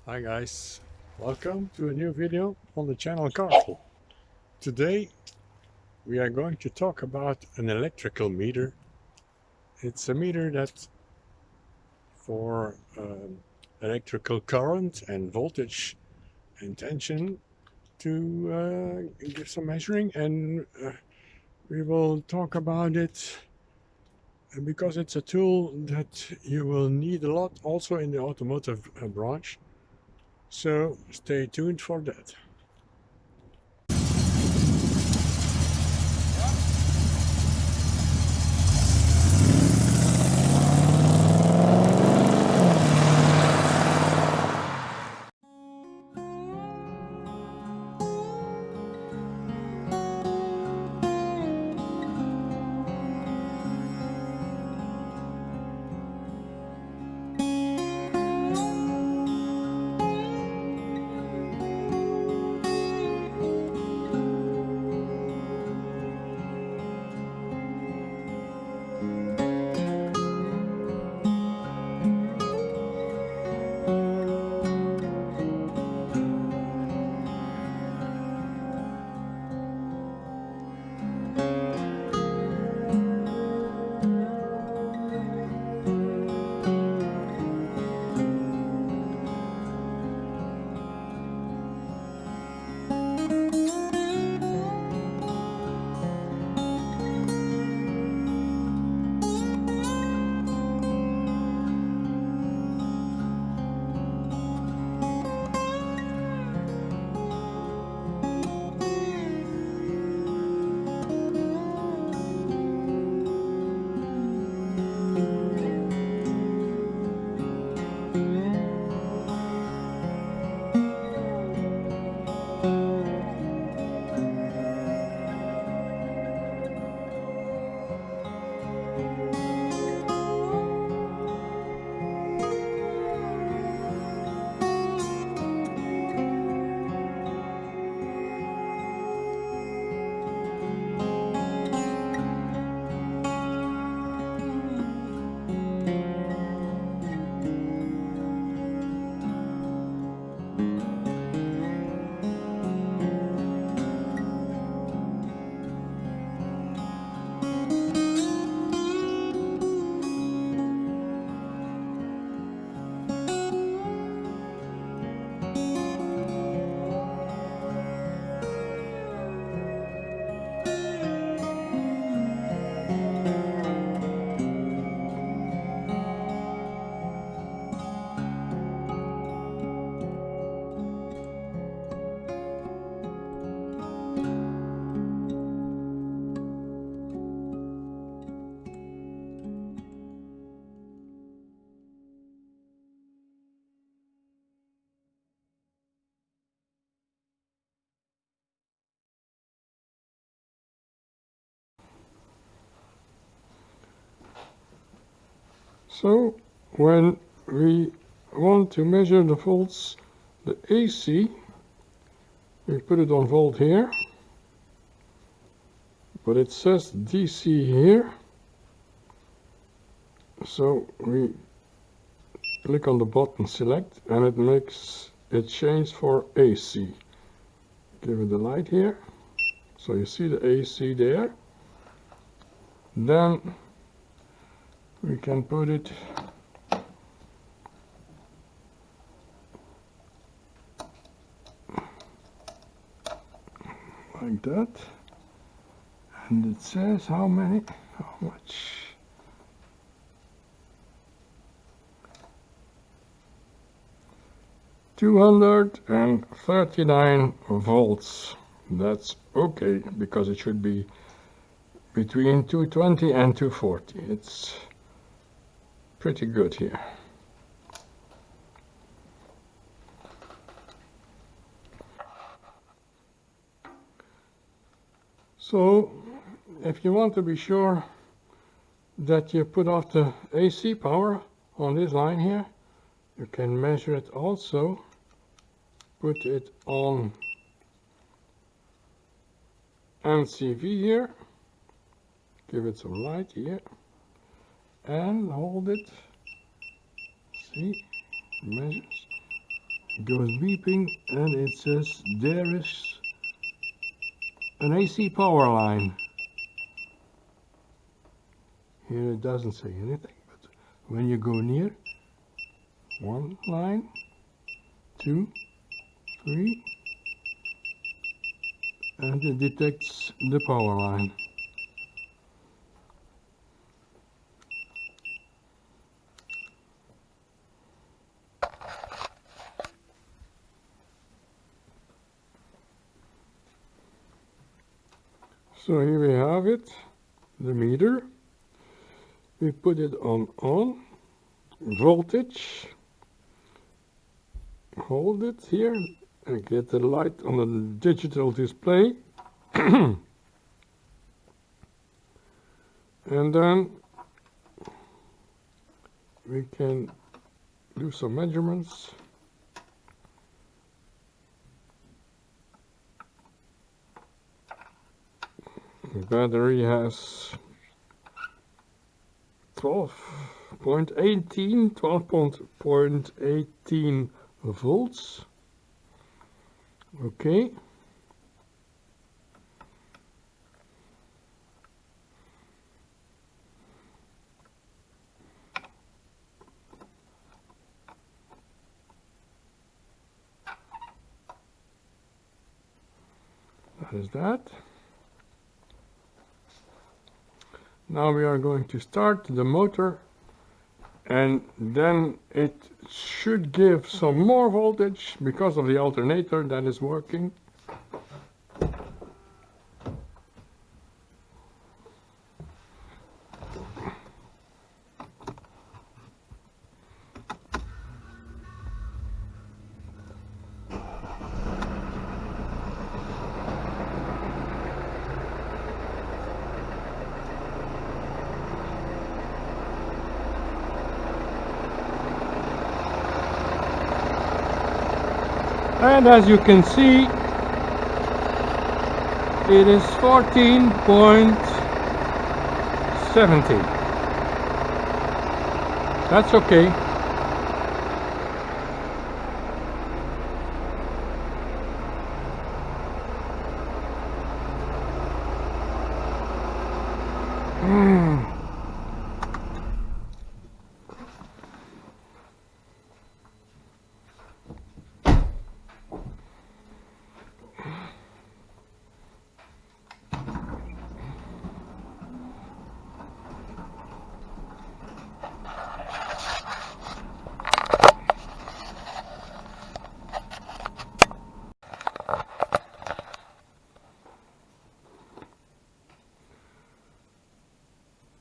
Hi guys, welcome to a new video on the channel Carful. Today we are going to talk about an electrical meter. It's a meter that for electrical current and voltage and tension to give some measuring, and we will talk about it because it's a tool that you will need a lot also in the automotive branch. So stay tuned for that. So when we want to measure the volts, the AC, we put it on volt here, but it says DC here. So we click on the button select and it makes it change for AC. Give it the light here. So you see the AC there. Then we can put it like that, and it says how much 239 volts. That's okay, because it should be between 220 and 240. It's pretty good here. So if you want to be sure that you put off the AC power on this line here, you can measure it also. Put it on NCV here, give it some light here, and hold it. See, measures. It goes beeping and it says there is an AC power line. Here it doesn't say anything, but when you go near, 1 line, 2, 3, and it detects the power line. So here we have it, the meter. We put it on voltage, hold it here and get the light on the digital display. And then we can do some measurements. The battery has 12.18 volts. Okay. That is that. Now we are going to start the motor, and then it should give some more voltage because of the alternator that is working. And as you can see, it is 14.70. That's okay.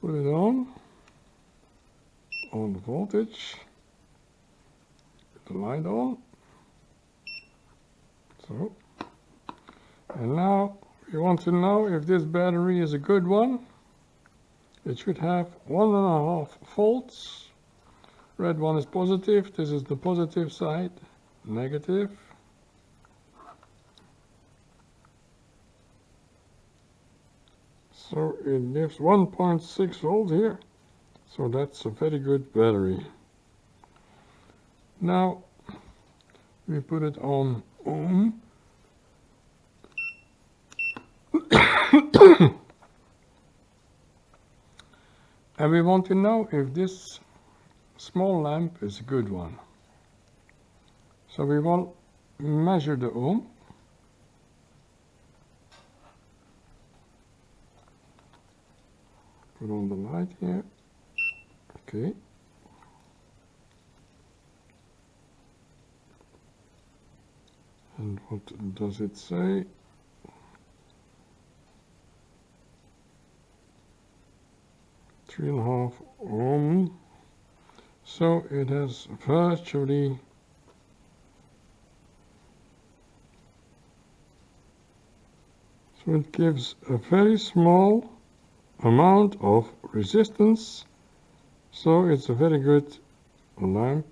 Put it on the voltage, put the light on, so, and now you want to know if this battery is a good one. It should have 1.5 volts. Red one is positive, this is the positive side, negative. So it gives 1.6 volts here. So that's a very good battery. Now we put it on ohm. And we want to know if this small lamp is a good one. So we want to measure the ohm. Put on the light here. Okay. And what does it say? Three and a half ohm. So it has virtually so it gives a very small amount of resistance. So it's a very good lamp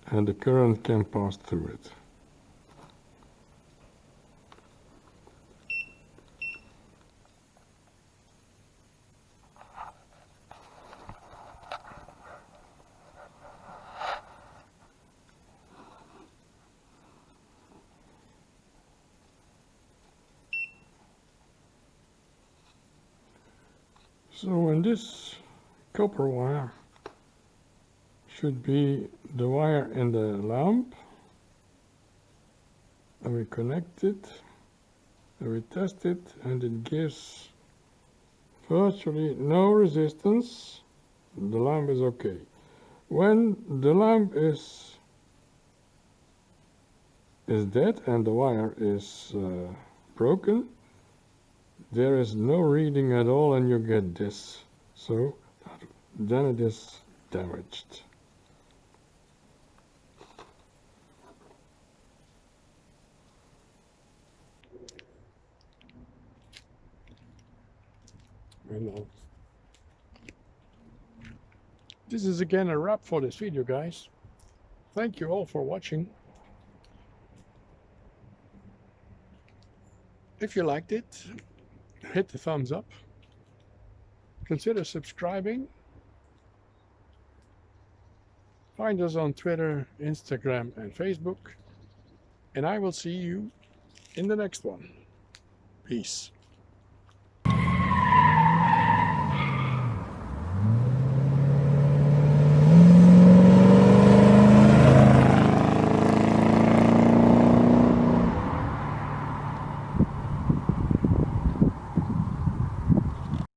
and the current can pass through it. So in this copper wire should be the wire in the lamp, and we connect it and we test it, and it gives virtually no resistance. The lamp is okay. When the lamp is dead and the wire is broken, there is no reading at all, and you get this. So then it is damaged. I know. This is again a wrap for this video, guys. Thank you all for watching. If you liked it, hit the thumbs up. Consider subscribing. Find us on Twitter, Instagram, and Facebook. And I will see you in the next one. Peace.